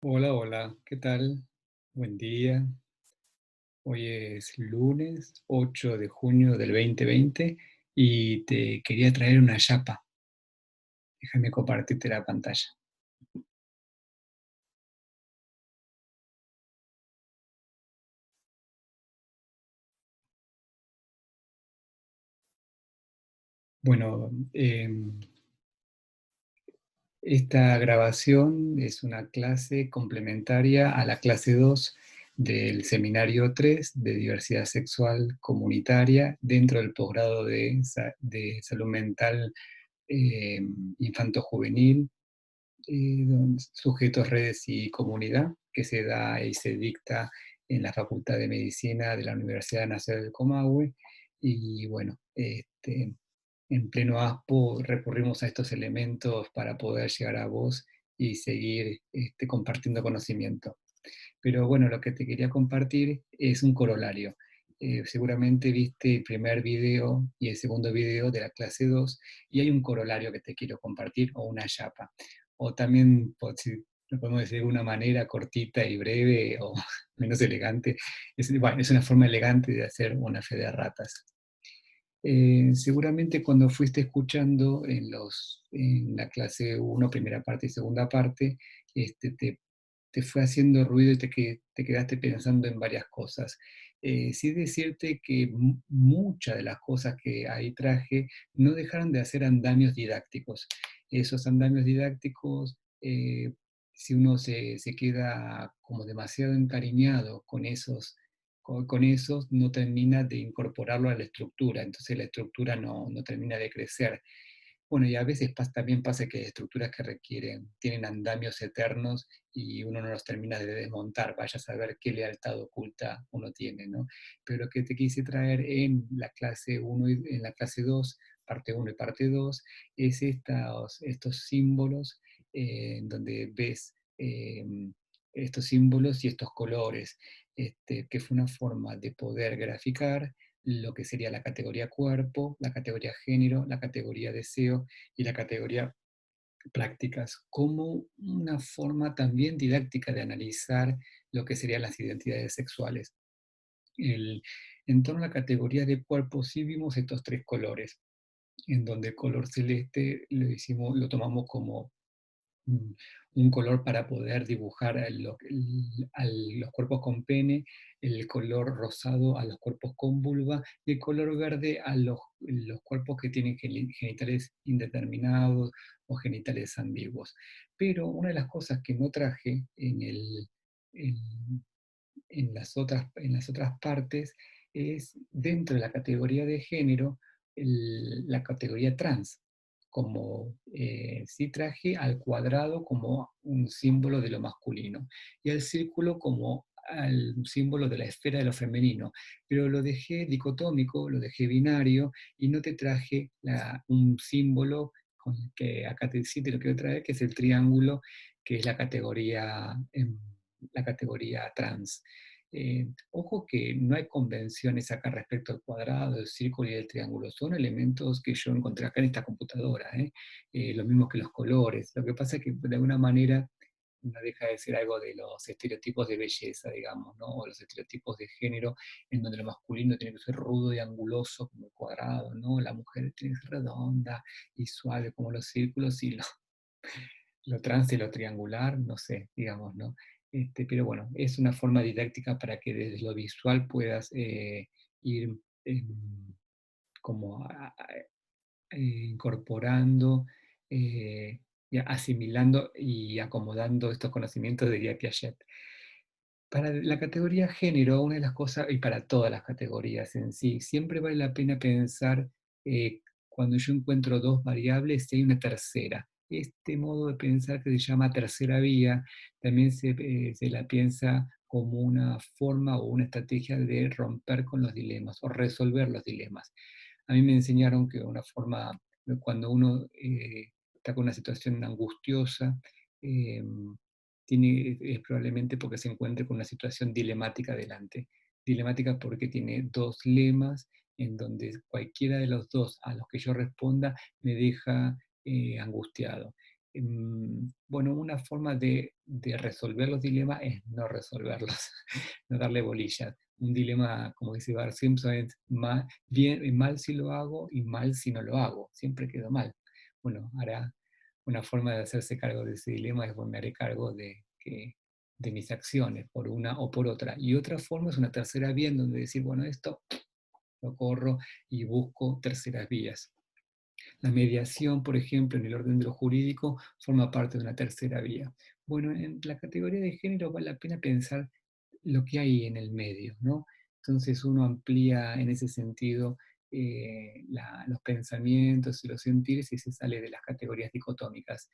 Hola, hola, ¿qué tal? Buen día. Hoy es lunes 8 de junio del 2020 y te quería traer una yapa. Déjame compartirte la pantalla. Bueno, esta grabación es una clase complementaria a la clase 2 del seminario 3 de diversidad sexual comunitaria dentro del posgrado de salud mental eh, infanto-juvenil, sujetos, redes y comunidad, que se da y se dicta en la Facultad de Medicina de la Universidad Nacional del Comahue. Y bueno, en pleno ASPO recurrimos a estos elementos para poder llegar a vos y seguir compartiendo conocimiento. Pero bueno, lo que te quería compartir es un corolario. Seguramente viste el primer video y el segundo video de la clase 2 y hay un corolario que te quiero compartir o una chapa. O también, si lo podemos decir de una manera cortita y breve o menos elegante, bueno, es una forma elegante de hacer una fe de ratas. Seguramente cuando fuiste escuchando en la clase uno primera parte y segunda parte, te fue haciendo ruido y te quedaste pensando en varias cosas. Sí decirte que muchas de las cosas que ahí traje no dejaron de hacer andamios didácticos. Esos andamios didácticos, si uno se queda como demasiado encariñado con eso no termina de incorporarlo a la estructura, entonces la estructura no termina de crecer. Bueno, y a veces también pasa que hay estructuras que tienen andamios eternos y uno no los termina de desmontar, vaya a saber qué lealtad oculta uno tiene, ¿no? Pero lo que te quise traer en la clase uno y en la clase 2 parte uno y parte 2 es estos símbolos en donde ves estos símbolos y estos colores, que fue una forma de poder graficar lo que sería la categoría cuerpo, la categoría género, la categoría deseo y la categoría prácticas, como una forma también didáctica de analizar lo que serían las identidades sexuales. El- en torno a la categoría de cuerpo sí vimos estos tres colores, en donde el color celeste lo tomamos como un un color para poder dibujar los cuerpos con pene, el color rosado a los cuerpos con vulva y el color verde a los cuerpos que tienen genitales indeterminados o genitales ambiguos. Pero una de las cosas que no traje en, en las otras partes es dentro de la categoría de género, la categoría trans, como sí traje al cuadrado como un símbolo de lo masculino y al círculo como un símbolo de la esfera de lo femenino, pero lo dejé dicotómico, lo dejé binario y no te traje un símbolo con el que acá sí te lo quiero traer, que es el triángulo, que es la categoría trans. Ojo que no hay convenciones acá respecto al cuadrado, el círculo y el triángulo. Son elementos que yo encontré acá en esta computadora, ¿eh? Lo mismo que los colores. Lo que pasa es que de alguna manera no deja de ser algo de los estereotipos de belleza, digamos, ¿no? O los estereotipos de género, en donde lo masculino tiene que ser rudo y anguloso como el cuadrado, ¿no? La mujer tiene que ser redonda y suave como los círculos y lo trans y lo triangular, no sé, digamos, ¿no? Pero bueno, es una forma didáctica para que desde lo visual puedas ir como incorporando, y asimilando y acomodando estos conocimientos, diría Piaget. Para la categoría género, una de las cosas, y para todas las categorías en sí, siempre vale la pena pensar cuando yo encuentro dos variables, si hay una tercera. Este modo de pensar que se llama tercera vía, también se la piensa como una forma o una estrategia de romper con los dilemas o resolver los dilemas. A mí me enseñaron que una forma, cuando uno está con una situación angustiosa, eh, es probablemente porque se encuentre con una situación dilemática delante. Dilemática porque tiene dos lemas en donde cualquiera de los dos a los que yo responda me deja angustiado. bueno, una forma de resolver los dilemas es no resolverlos, no darle bolillas. Un dilema, como dice Bart Simpson, es mal si lo hago y mal si no lo hago. Siempre quedo mal. Bueno, ahora una forma de hacerse cargo de ese dilema es, bueno, me haré cargo de mis acciones, por una o por otra. Y otra forma es una tercera vía en donde decir, bueno, esto lo corro y busco terceras vías. La mediación, por ejemplo, en el orden de lo jurídico, forma parte de una tercera vía. Bueno, en la categoría de género vale la pena pensar lo que hay en el medio, ¿no? Entonces uno amplía en ese sentido los pensamientos y los sentires y se sale de las categorías dicotómicas.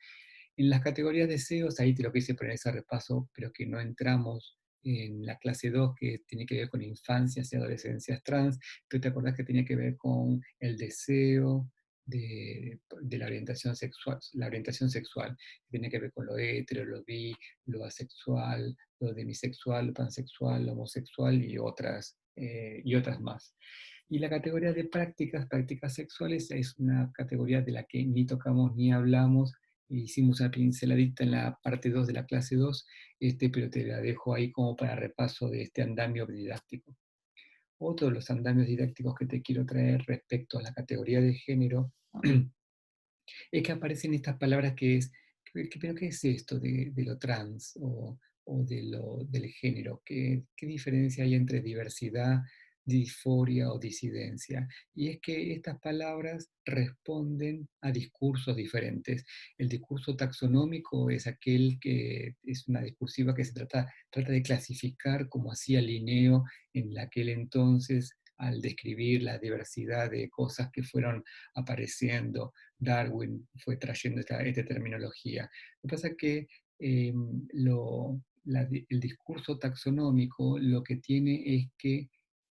En las categorías de deseos, ahí te lo quise poner ese repaso, pero que no entramos en la clase 2 que tiene que ver con infancias y adolescencias trans, pero te acordás que tenía que ver con el deseo, de la orientación sexual, que tiene que ver con lo hetero, lo bi, lo asexual, lo demisexual, lo pansexual, lo homosexual y otras más. Y la categoría de prácticas sexuales, es una categoría de la que ni tocamos ni hablamos. Hicimos una pinceladita en la parte 2 de la clase 2, pero te la dejo ahí como para repaso de este andamio didáctico. Otro de los andamios didácticos que te quiero traer respecto a la categoría de género es que aparecen estas palabras pero ¿qué es esto de lo trans o del género? ¿Qué diferencia hay entre diversidad, disforia o disidencia? Y es que estas palabras responden a discursos diferentes. El discurso taxonómico es aquel que es una discursiva que trata de clasificar, como hacía Linneo en aquel entonces, al describir la diversidad de cosas que fueron apareciendo. Darwin fue trayendo esta terminología. Lo que pasa es que eh, el discurso taxonómico lo que tiene es que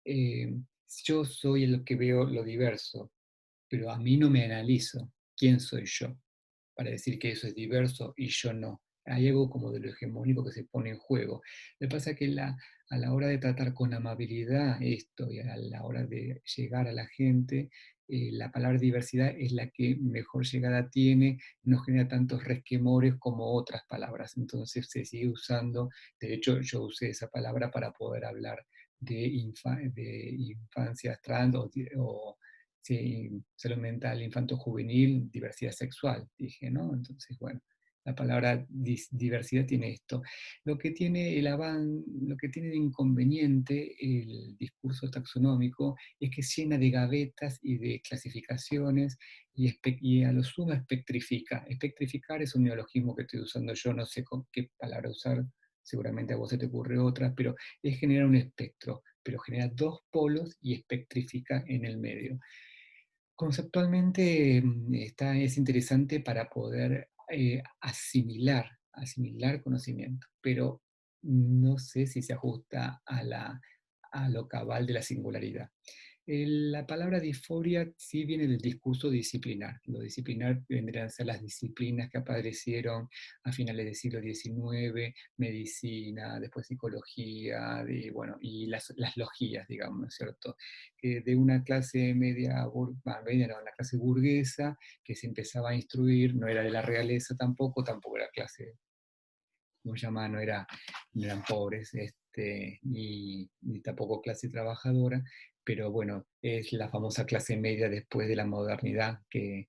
eh, yo soy el que veo lo diverso, pero a mí no me analizo quién soy yo para decir que eso es diverso y yo no. Hay algo como de lo hegemónico que se pone en juego. Lo que pasa es que a la hora de tratar con amabilidad esto y a la hora de llegar a la gente, la palabra diversidad es la que mejor llegada tiene, no genera tantos resquemores como otras palabras. Entonces se sigue usando, de hecho yo usé esa palabra para poder hablar de infancias trans o sí, salud mental infanto-juvenil, diversidad sexual, dije, ¿no? Entonces, bueno, la palabra diversidad tiene esto. Lo que tiene de inconveniente el discurso taxonómico es que es llena de gavetas y de clasificaciones y a lo sumo espectrifica. Espectrificar es un neologismo que estoy usando yo, no sé con qué palabra usar, seguramente a vos se te ocurre otra, pero es generar un espectro, pero genera dos polos y espectrifica en el medio. Conceptualmente es interesante para poder asimilar conocimiento, pero no sé si se ajusta a lo cabal de la singularidad. La palabra disforia sí viene del discurso disciplinar. Lo disciplinar vendrían a ser las disciplinas que aparecieron a finales del siglo XIX, medicina, después psicología, bueno, y las logías, digamos, ¿no es cierto? Que de una clase media, no, la clase burguesa, que se empezaba a instruir, no era de la realeza tampoco era clase, ¿cómo se llama? No eran pobres, ni tampoco clase trabajadora, pero bueno, es la famosa clase media después de la modernidad que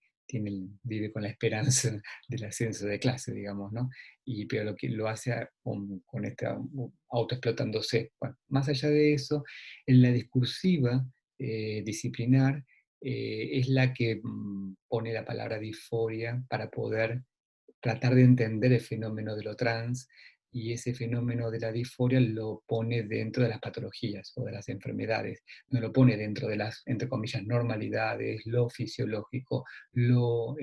vive con la esperanza del ascenso de clase, digamos, ¿no? Pero lo que lo hace con esta autoexplotándose. Bueno, más allá de eso, en la discursiva disciplinar es la que pone la palabra disforia para poder tratar de entender el fenómeno de lo trans, y ese fenómeno de la disforia lo pone dentro de las patologías o de las enfermedades, no lo pone dentro de las, entre comillas, normalidades, lo fisiológico, lo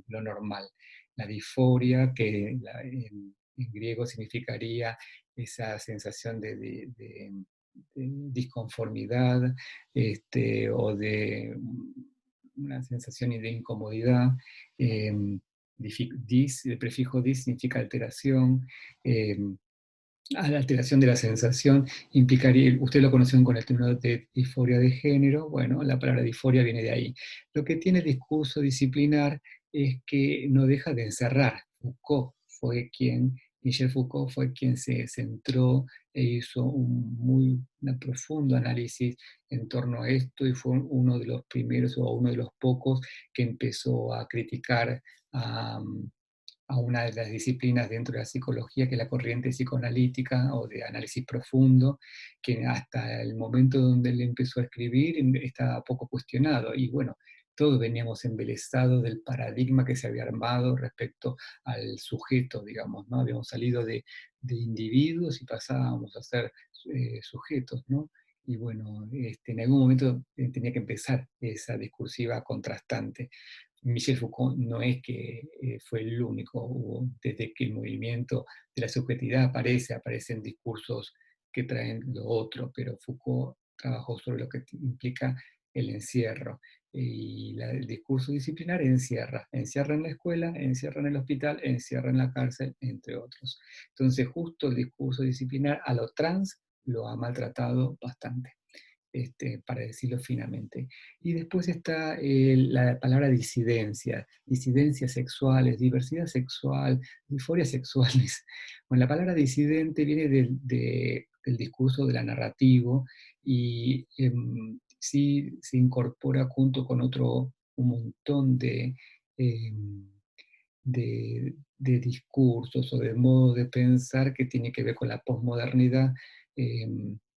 normal. La disforia, que en griego significaría esa sensación de disconformidad, o de una sensación de incomodidad. eh, el prefijo dis significa alteración. eh, a la alteración de la sensación implicaría, usted lo conocen con el término de disforia de género, bueno, la palabra disforia viene de ahí. Lo que tiene el discurso disciplinar es que no deja de encerrar Foucault fue quien, Michel Foucault fue quien se centró e hizo un profundo análisis en torno a esto y fue uno de los primeros o uno de los pocos que empezó a criticar a, a una de las disciplinas dentro de la psicología, que es la corriente psicoanalítica o de análisis profundo, que hasta el momento donde él empezó a escribir estaba poco cuestionado. Y bueno, todos veníamos embelesados del paradigma que se había armado respecto al sujeto, digamos, ¿no? Habíamos salido de individuos y pasábamos a ser sujetos, ¿no? Y bueno, en algún momento tenía que empezar esa discursiva contrastante. Michel Foucault no es que fue el único, desde que el movimiento de la subjetividad aparecen discursos que traen lo otro, pero Foucault trabajó sobre lo que implica el encierro. Y el discurso disciplinar encierra en la escuela, encierra en el hospital, encierra en la cárcel, entre otros. Entonces, justo el discurso disciplinar a lo trans lo ha maltratado bastante, para decirlo finamente. Y después está la palabra disidencia, disidencias sexuales, diversidad sexual, disforias sexuales. Bueno, la palabra disidente viene del discurso de la narrativo y sí se incorpora junto con un montón de discursos o de modo de pensar que tiene que ver con la posmodernidad,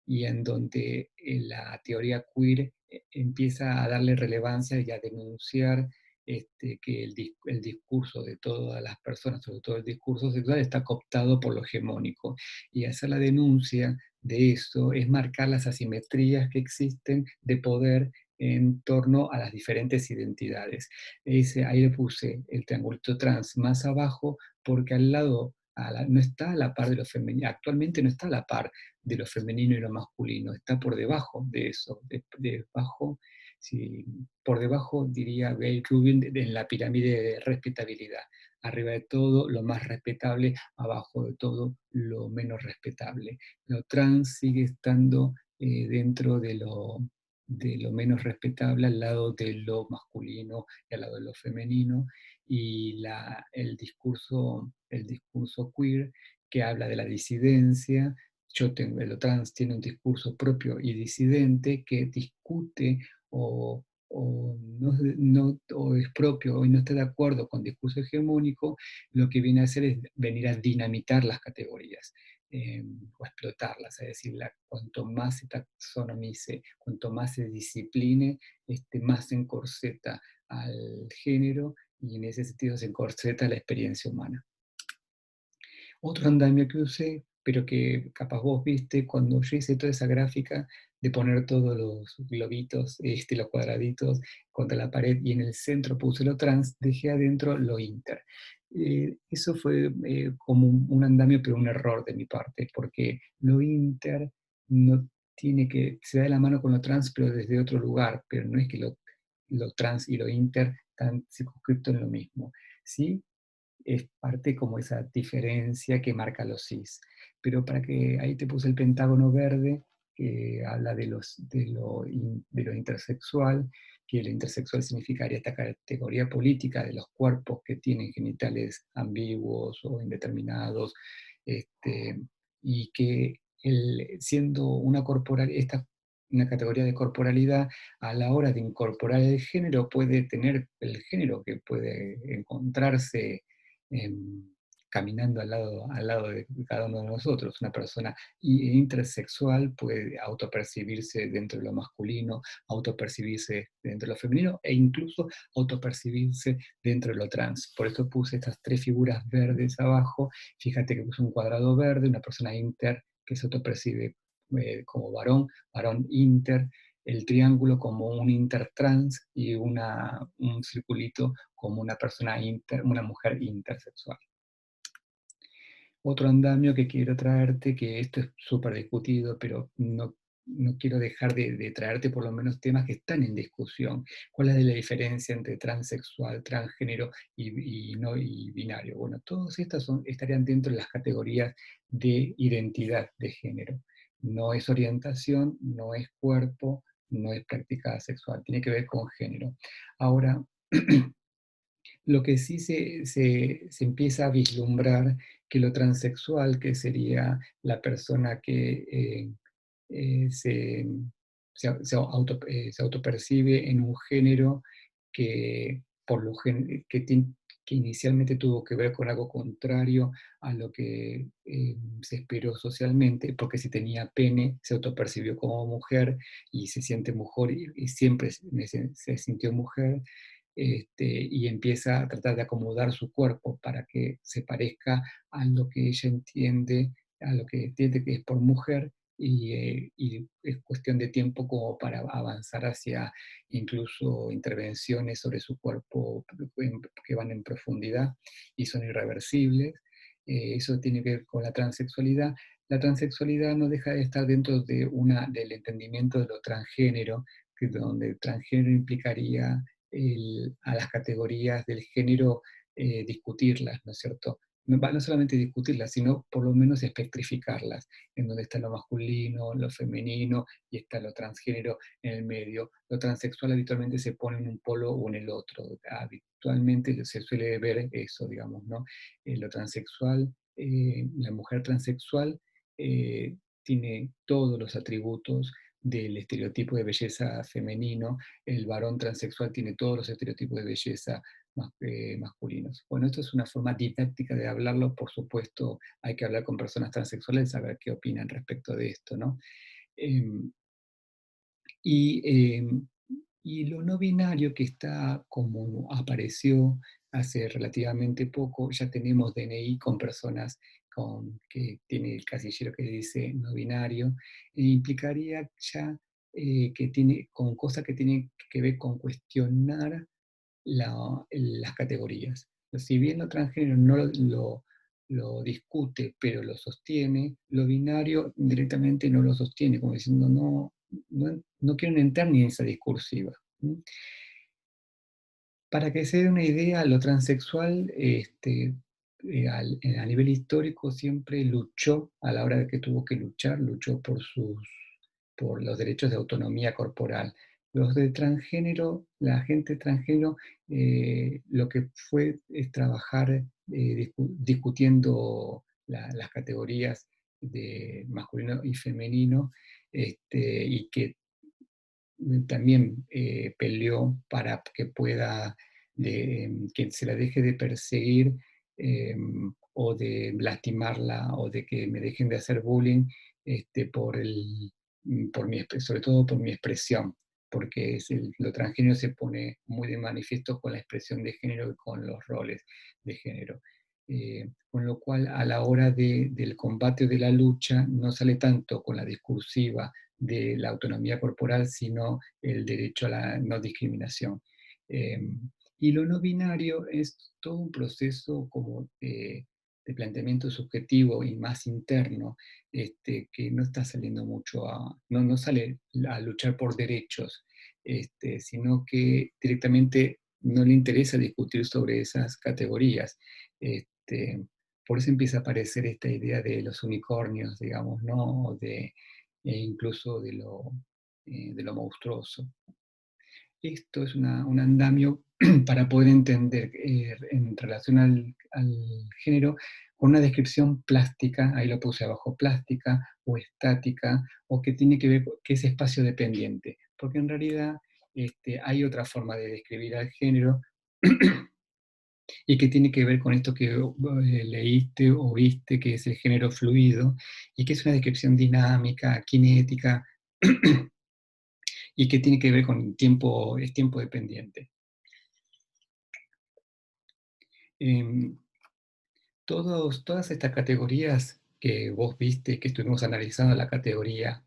y en donde la teoría queer empieza a darle relevancia y a denunciar que el discurso de todas las personas, sobre todo el discurso sexual, está cooptado por lo hegemónico. Y hacer la denuncia de eso es marcar las asimetrías que existen de poder en torno a las diferentes identidades. Ahí le puse el triangulito trans más abajo porque al lado, no está a la par de lo femenino, actualmente no está a la par de lo femenino y lo masculino, está por debajo de eso, debajo, sí, por debajo diría Gay Rubin en la pirámide de respetabilidad. Arriba de todo lo más respetable, abajo de todo lo menos respetable. Lo trans sigue estando dentro de lo menos respetable al lado de lo masculino y al lado de lo femenino, y el discurso queer que habla de la disidencia. Lo trans tiene un discurso propio y disidente que discute o es propio y no está de acuerdo con discurso hegemónico. Lo que viene a hacer es venir a dinamitar las categorías, o explotarlas, es decir, cuanto más se taxonomice, cuanto más se discipline, más se encorseta al género y en ese sentido se encorseta la experiencia humana. Otro andamio que usé, pero que capaz vos viste cuando yo hice toda esa gráfica de poner todos los globitos, los cuadraditos contra la pared y en el centro puse lo trans, dejé adentro lo inter. Eso fue como un andamio, pero un error de mi parte, porque lo inter no tiene que, se da de la mano con lo trans, pero desde otro lugar, pero no es que lo trans y lo inter están circunscritos en lo mismo. ¿Sí? Es parte como esa diferencia que marca los cis. Pero para que ahí te puse el pentágono verde, que habla de lo intersexual, que lo intersexual significaría esta categoría política de los cuerpos que tienen genitales ambiguos o indeterminados, este, y que siendo una categoría de corporalidad, a la hora de incorporar el género puede tener el género que puede encontrarse em, caminando al lado de cada uno de nosotros. Una persona intersexual puede autopercibirse dentro de lo masculino, autopercibirse dentro de lo femenino e incluso autopercibirse dentro de lo trans. Por eso puse estas tres figuras verdes abajo. Fíjate que puse un cuadrado verde, una persona inter que se autopercibe como varón, varón inter, el triángulo como un intertrans y un circulito como una mujer intersexual. Otro andamio que quiero traerte, que esto es súper discutido, pero no quiero dejar de traerte por lo menos temas que están en discusión. ¿Cuál es la diferencia entre transexual, transgénero y binario? Bueno, todos estos estarían dentro de las categorías de identidad de género. No es orientación, no es cuerpo, no es práctica sexual, tiene que ver con género. Ahora, Lo que sí se empieza a vislumbrar que lo transexual, que sería la persona que eh, se, se autopercibe en un género que, que inicialmente tuvo que ver con algo contrario a lo que se esperó socialmente, porque si tenía pene se autopercibió como mujer y se siente mujer y siempre se sintió mujer, y empieza a tratar de acomodar su cuerpo para que se parezca a lo que ella entiende, a lo que entiende que es por mujer, y es cuestión de tiempo como para avanzar hacia incluso intervenciones sobre su cuerpo que van en profundidad y son irreversibles. Eso tiene que ver con la transexualidad. La transexualidad no deja de estar dentro de del entendimiento de lo transgénero, donde transgénero implicaría a las categorías del género, discutirlas, ¿no es cierto? No solamente discutirlas, sino por lo menos espectrificarlas, en donde está lo masculino, lo femenino y está lo transgénero en el medio. Lo transexual habitualmente se pone en un polo o en el otro. Habitualmente se suele ver eso, digamos, ¿no? Lo transexual, la mujer transexual tiene todos los atributos del estereotipo de belleza femenino, el varón transexual tiene todos los estereotipos de belleza masculinos. Bueno, esto es una forma didáctica de hablarlo, por supuesto, hay que hablar con personas transexuales, saber qué opinan respecto de esto, ¿no? Em, y, y lo no binario que está como apareció hace relativamente poco, ya tenemos DNI con personas que tiene el casillero que dice no binario, implicaría ya que tiene con cosas que tienen que ver con cuestionar las categorías. Si bien lo transgénero no lo discute, pero lo sostiene, lo binario directamente no lo sostiene, como diciendo, no quieren entrar ni en esa discursiva. Para que se dé una idea, lo transexual a nivel histórico siempre luchó, a la hora de que tuvo que luchar, luchó por los derechos de autonomía corporal. Los de transgénero, la gente transgénero, lo que fue es trabajar discutiendo las categorías de masculino y femenino, y que también peleó para que que se la deje de perseguir, o de lastimarla o de que me dejen de hacer bullying, por sobre todo por mi expresión, porque lo transgénero se pone muy de manifiesto con la expresión de género y con los roles de género. Con lo cual, a la hora del combate o de la lucha, no sale tanto con la discursiva de la autonomía corporal, sino el derecho a la no discriminación. Eh, y lo no binario es todo un proceso como de planteamiento subjetivo y más interno, que no está saliendo mucho no sale a luchar por derechos, sino que directamente no le interesa discutir sobre esas categorías. Por eso empieza a aparecer esta idea de los unicornios, digamos, ¿no? Incluso de lo monstruoso. Esto es un andamio para poder entender en relación al género con una descripción plástica, ahí lo puse abajo, plástica o estática, o que tiene que ver, que es espacio dependiente, porque en realidad hay otra forma de describir al género y que tiene que ver con esto que leíste o viste, que es el género fluido, y que es una descripción dinámica, cinética, y que tiene que ver con tiempo, es tiempo dependiente. Em, todas estas categorías que vos viste, que estuvimos analizando, la categoría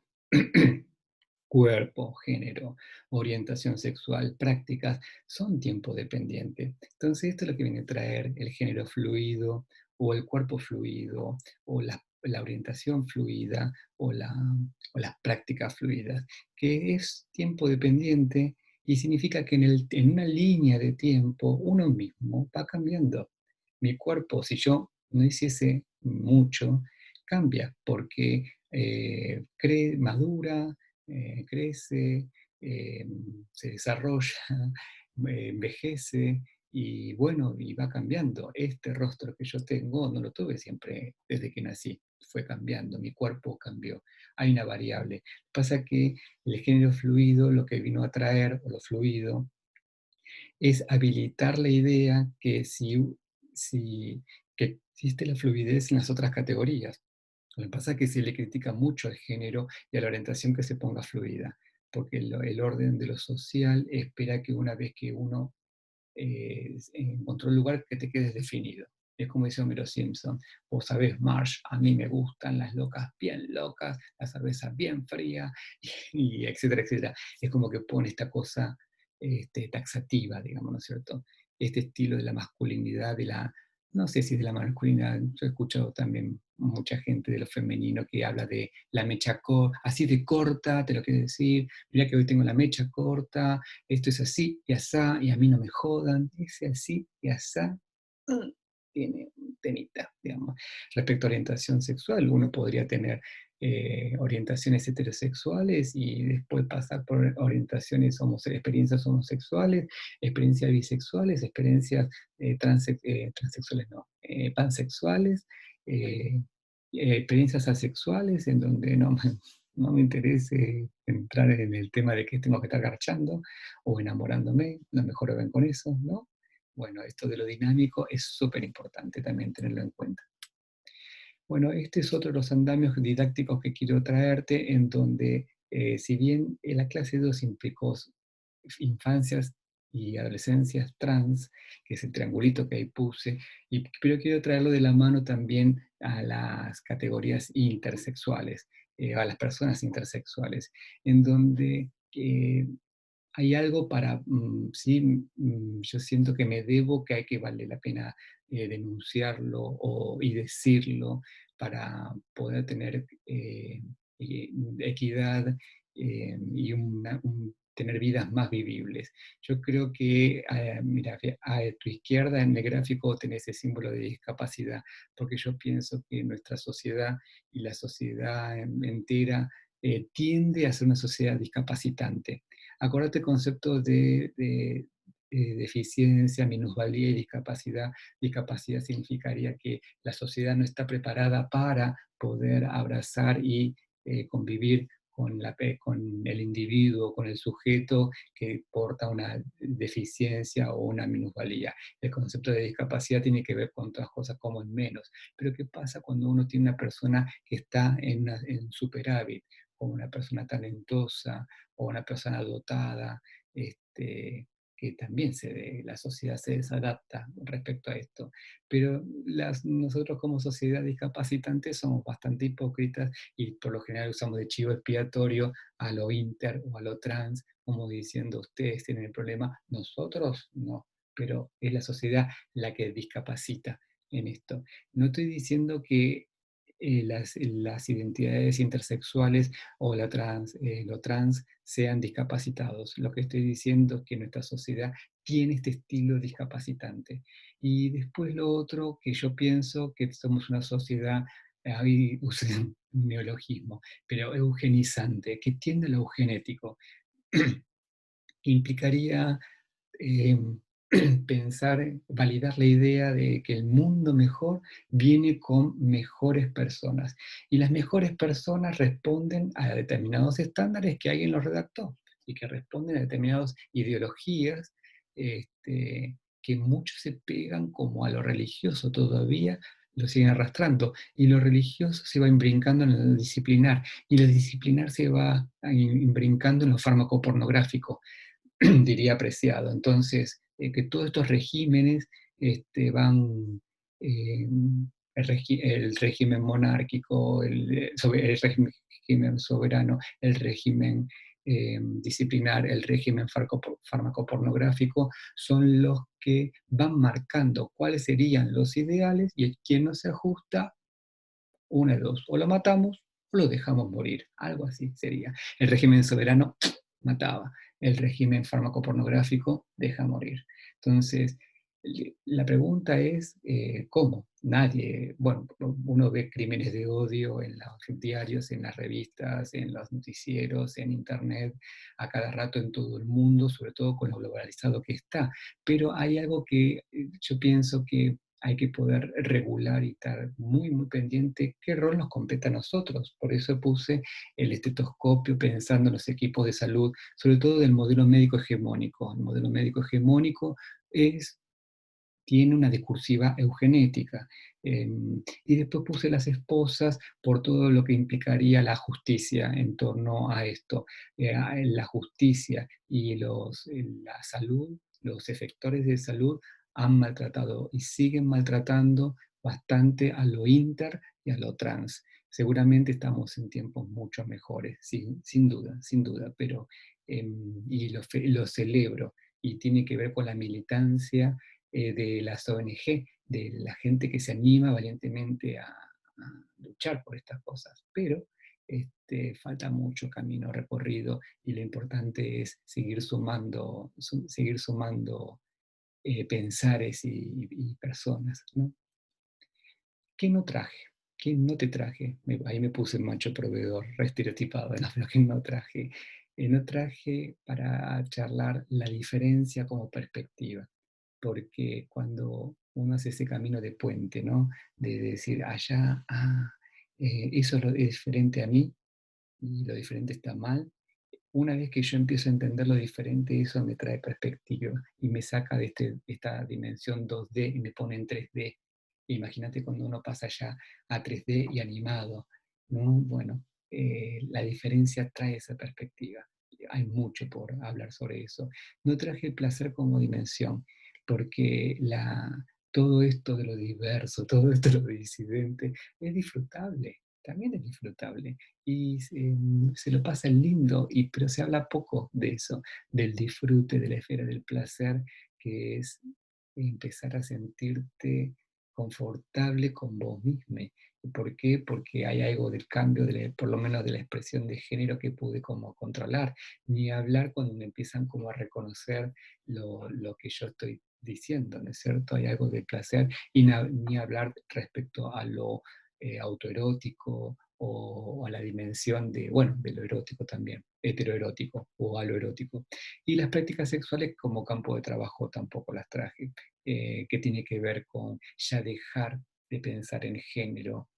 cuerpo, género, orientación sexual, prácticas, son tiempo dependiente. Entonces, esto es lo que viene a traer el género fluido, o el cuerpo fluido, o la orientación fluida, o las prácticas fluidas, que es tiempo dependiente y significa que en una línea de tiempo uno mismo va cambiando. Mi cuerpo, si yo no hiciese mucho, cambia porque madura, crece, se desarrolla, envejece, Y bueno, y va cambiando. Este rostro que yo tengo no lo tuve siempre desde que nací, fue cambiando, mi cuerpo cambió. Hay una variable. Pasa que el género fluido lo que vino a traer, o lo fluido, es habilitar la idea que si que existe la fluidez en las otras categorías. Lo que pasa es que se le critica mucho al género y a la orientación que se ponga fluida, porque el orden de lo social espera que una vez que uno encontró el lugar, que te quedes definido. Es como dice Homero Simpson, vos sabés, Marge, a mí me gustan las locas bien locas, la cerveza bien fría, y etcétera, etcétera. Es como que pone esta cosa taxativa, digamos, ¿no es cierto? Este estilo de la masculinidad, no sé si de la masculinidad, yo he escuchado también mucha gente de lo femenino que habla de la mecha corta, así de corta, te lo quiero decir, mira que hoy tengo la mecha corta, esto es así y asá, y a mí no me jodan, ese así y asá, mm, tiene un temita, digamos. Respecto a orientación sexual, uno podría tener orientaciones heterosexuales y después pasar por orientaciones, experiencias homosexuales, experiencias bisexuales, experiencias transexuales, no, pansexuales, eh, experiencias asexuales en donde no me interese entrar en el tema de que tengo que estar garchando o enamorándome, lo mejor ven con eso, ¿no? Bueno, esto de lo dinámico es súper importante también tenerlo en cuenta. Bueno, este es otro de los andamios didácticos que quiero traerte, en donde, si bien en la clase 2 implicó infancias y adolescencias trans, que es el triangulito que ahí puse, pero quiero traerlo de la mano también a las categorías intersexuales, a las personas intersexuales, en donde hay algo para, sí, yo siento que me debo, que hay que vale la pena denunciarlo y decirlo para poder tener equidad y tener vidas más vivibles. Yo creo que, mira, a tu izquierda en el gráfico tenés el símbolo de discapacidad, porque yo pienso que nuestra sociedad y la sociedad entera tiende a ser una sociedad discapacitante. Acordate el concepto de deficiencia, minusvalía y discapacidad. Discapacidad significaría que la sociedad no está preparada para poder abrazar y convivir con el individuo, con el sujeto que porta una deficiencia o una minusvalía. El concepto de discapacidad tiene que ver con otras cosas como en menos. Pero ¿qué pasa cuando uno tiene una persona que está en superávit, como una persona talentosa, o una persona dotada, que también la sociedad se desadapta respecto a esto? Pero nosotros como sociedad discapacitante somos bastante hipócritas y por lo general usamos de chivo expiatorio a lo inter o a lo trans, como diciendo ustedes tienen el problema, nosotros no, pero es la sociedad la que discapacita en esto. No estoy diciendo que las identidades intersexuales o lo trans sean discapacitados. Lo que estoy diciendo es que nuestra sociedad tiene este estilo discapacitante. Y después lo otro que yo pienso que somos una sociedad, ahí usé un neologismo, pero eugenizante, que tiende a lo eugenético. Implicaría eh, pensar, validar la idea de que el mundo mejor viene con mejores personas. Y las mejores personas responden a determinados estándares que alguien los redactó y que responden a determinadas ideologías que muchos se pegan como a lo religioso todavía, lo siguen arrastrando. Y lo religioso se va imbrincando en lo disciplinar, y lo disciplinar se va imbrincando en lo fármaco-pornográfico, diría apreciado. Entonces, que todos estos regímenes van, eh, el régimen monárquico, el régimen soberano, el régimen disciplinar, el régimen fármaco-pornográfico, son los que van marcando cuáles serían los ideales, y quien no se ajusta, una de dos, o lo matamos o lo dejamos morir, algo así sería. El régimen soberano mataba, el régimen farmacopornográfico deja morir. Entonces, La pregunta es, ¿cómo? Nadie, bueno, uno ve crímenes de odio en los diarios, en las revistas, en los noticieros, en internet, a cada rato en todo el mundo, sobre todo con lo globalizado que está. Pero hay algo que yo pienso que hay que poder regular y estar muy, muy pendiente qué rol nos compete a nosotros. Por eso puse el estetoscopio pensando en los equipos de salud, sobre todo del modelo médico hegemónico. El modelo médico hegemónico es tiene una discursiva eugenética. Y después puse las esposas por todo lo que implicaría la justicia en torno a esto. La justicia y la salud, los efectores de salud han maltratado y siguen maltratando bastante a lo inter y a lo trans. Seguramente estamos en tiempos mucho mejores, sin duda, pero y lo celebro y tiene que ver con la militancia de las ONG, de la gente que se anima valientemente a luchar por estas cosas. Pero falta mucho camino recorrido y lo importante es seguir sumando pensares y personas, ¿no? ¿Qué no traje? ¿Qué no te traje? Ahí me puse macho proveedor, re estereotipado, ¿no? Pero ¿qué no traje? No traje para charlar la diferencia como perspectiva, porque cuando uno hace ese camino de puente, ¿no? De decir, allá, eso es diferente a mí y lo diferente está mal. Una vez que yo empiezo a entender lo diferente, eso me trae perspectiva y me saca de esta dimensión 2D y me pone en 3D. Imagínate cuando uno pasa ya a 3D y animado, ¿no? Bueno, la diferencia trae esa perspectiva. Hay mucho por hablar sobre eso. No traje el placer como dimensión, porque todo esto de lo diverso, todo esto de lo disidente, es disfrutable, también es disfrutable y se lo pasa lindo, pero se habla poco de eso, del disfrute, de la esfera del placer, que es empezar a sentirte confortable con vos mismo. ¿Por qué? Porque hay algo del cambio, por lo menos de la expresión de género que pude como controlar. Ni hablar cuando me empiezan como a reconocer lo que yo estoy diciendo, ¿no es cierto? Hay algo de placer y ni hablar respecto a lo autoerótico o a la dimensión de, bueno, de lo erótico también, heteroerótico o aloerótico. Y las prácticas sexuales como campo de trabajo tampoco las traje, que tiene que ver con ya dejar de pensar en género,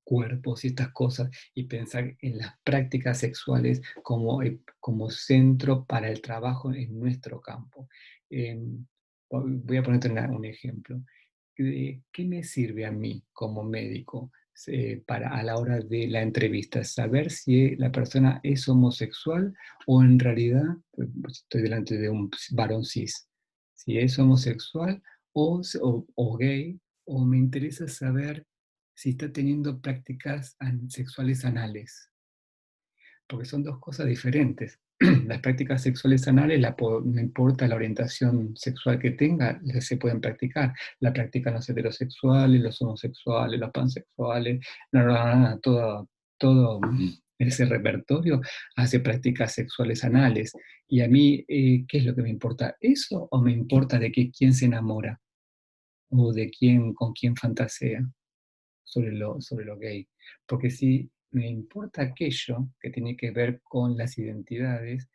cuerpos y estas cosas y pensar en las prácticas sexuales como centro para el trabajo en nuestro campo. Voy a ponerte un ejemplo. ¿Qué me sirve a mí como médico a la hora de la entrevista? Saber si la persona es homosexual o en realidad pues, estoy delante de un varón cis. Si es homosexual o gay, o me interesa saber si está teniendo prácticas sexuales anales, porque son dos cosas diferentes. Las prácticas sexuales anales, no importa la orientación sexual que tenga, se pueden practicar. La practican los heterosexuales, los homosexuales, los pansexuales, todo ese repertorio hace prácticas sexuales anales. Y a mí, ¿qué es lo que me importa? ¿Eso o me importa de quién se enamora? ¿O con quién fantasea? Sobre lo gay. Porque si me importa aquello que tiene que ver con las identidades,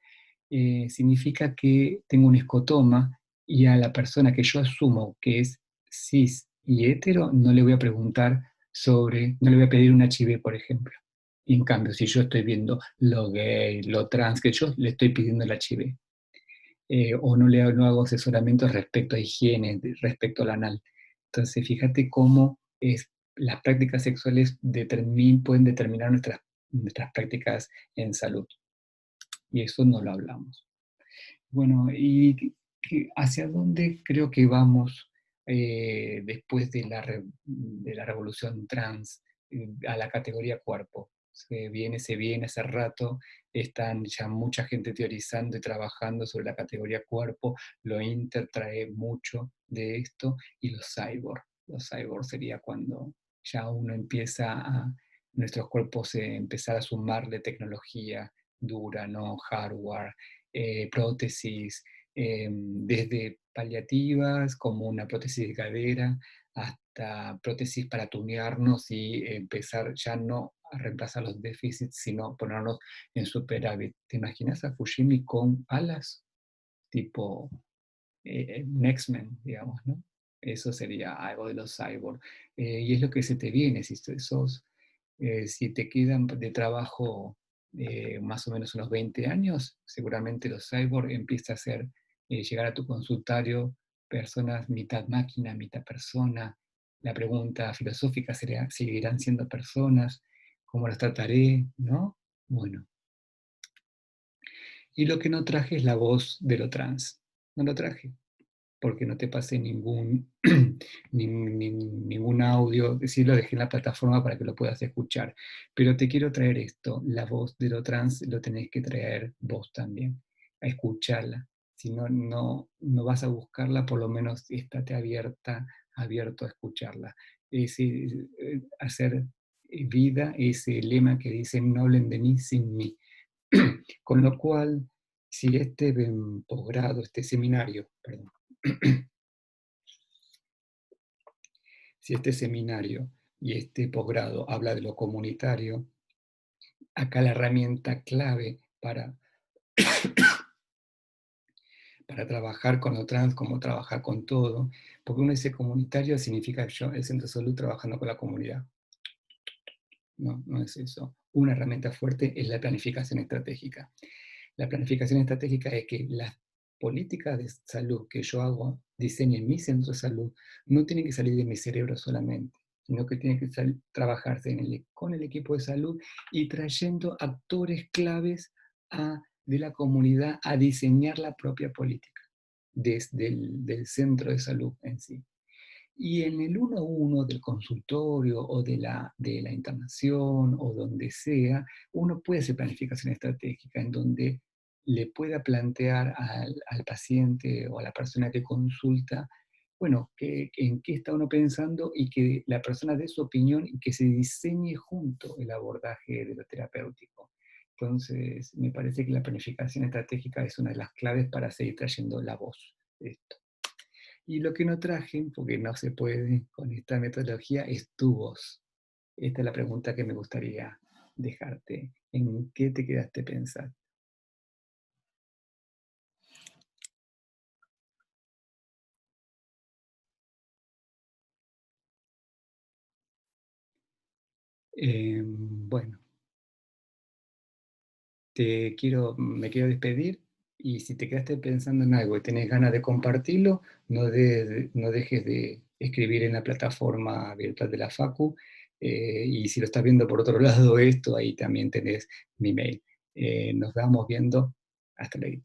significa que tengo un escotoma y a la persona que yo asumo que es cis y hetero, no le voy a preguntar no le voy a pedir un HIV, por ejemplo. Y en cambio, si yo estoy viendo lo gay, lo trans, que yo le estoy pidiendo el HIV. O no hago asesoramiento respecto a higiene, respecto al anal. Entonces, fíjate cómo las prácticas sexuales pueden determinar nuestras prácticas en salud. Y eso no lo hablamos. Bueno, ¿y hacia dónde creo que vamos después de la revolución trans a la categoría cuerpo? Se viene hace rato, están ya mucha gente teorizando y trabajando sobre la categoría cuerpo, lo inter trae mucho de esto, y los cyborg. Los cyborg sería cuando ya uno empieza nuestros cuerpos empezar a sumarle tecnología dura, ¿no? Hardware, prótesis, desde paliativas como una prótesis de cadera hasta prótesis para tunearnos y empezar ya no a reemplazar los déficits, sino ponernos en superávit. ¿Te imaginas a Fujimi con alas? Tipo un X-Men, digamos, ¿no? Eso sería algo de los cyborg. Y es lo que se te viene, si te quedan de trabajo más o menos unos 20 años, seguramente los cyborg empieza a ser, llegar a tu consultario, personas mitad máquina, mitad persona. La pregunta filosófica sería, ¿seguirán siendo personas? ¿Cómo los trataré? ¿No? Bueno, y lo que no traje es la voz de lo trans. No lo traje porque no te pasé ningún audio, sí lo dejé en la plataforma para que lo puedas escuchar, pero te quiero traer esto, la voz de lo trans lo tenés que traer vos también, a escucharla, si no, no vas a buscarla, por lo menos estate abierto a escucharla, hacer vida ese lema que dice no hablen de mí sin mí, con lo cual, si este posgrado, este seminario, perdón, si este seminario y este posgrado habla de lo comunitario, acá la herramienta clave para trabajar con lo trans, como trabajar con todo, porque uno dice comunitario significa yo, el centro de salud trabajando con la comunidad. No, no es eso. Una herramienta fuerte es la planificación estratégica. La planificación estratégica es que las políticas de salud que yo hago, diseñe en mi centro de salud, no tienen que salir de mi cerebro solamente, sino que tiene que trabajarse con el equipo de salud y trayendo actores claves de la comunidad a diseñar la propia política desde del centro de salud en sí. Y en el uno a uno del consultorio o de la internación o donde sea, uno puede hacer planificación estratégica en donde le pueda plantear al paciente o a la persona que consulta, bueno, en qué está uno pensando y que la persona dé su opinión y que se diseñe junto el abordaje de lo terapéutico. Entonces, me parece que la planificación estratégica es una de las claves para seguir trayendo la voz de esto. Y lo que no traje, porque no se puede con esta metodología, es tu voz. Esta es la pregunta que me gustaría dejarte. ¿En qué te quedaste pensando? Bueno, me quiero despedir y si te quedaste pensando en algo y tenés ganas de compartirlo, no dejes de escribir en la plataforma virtual de la Facu y si lo estás viendo por otro lado esto, ahí también tenés mi mail. Nos vamos viendo. Hasta luego.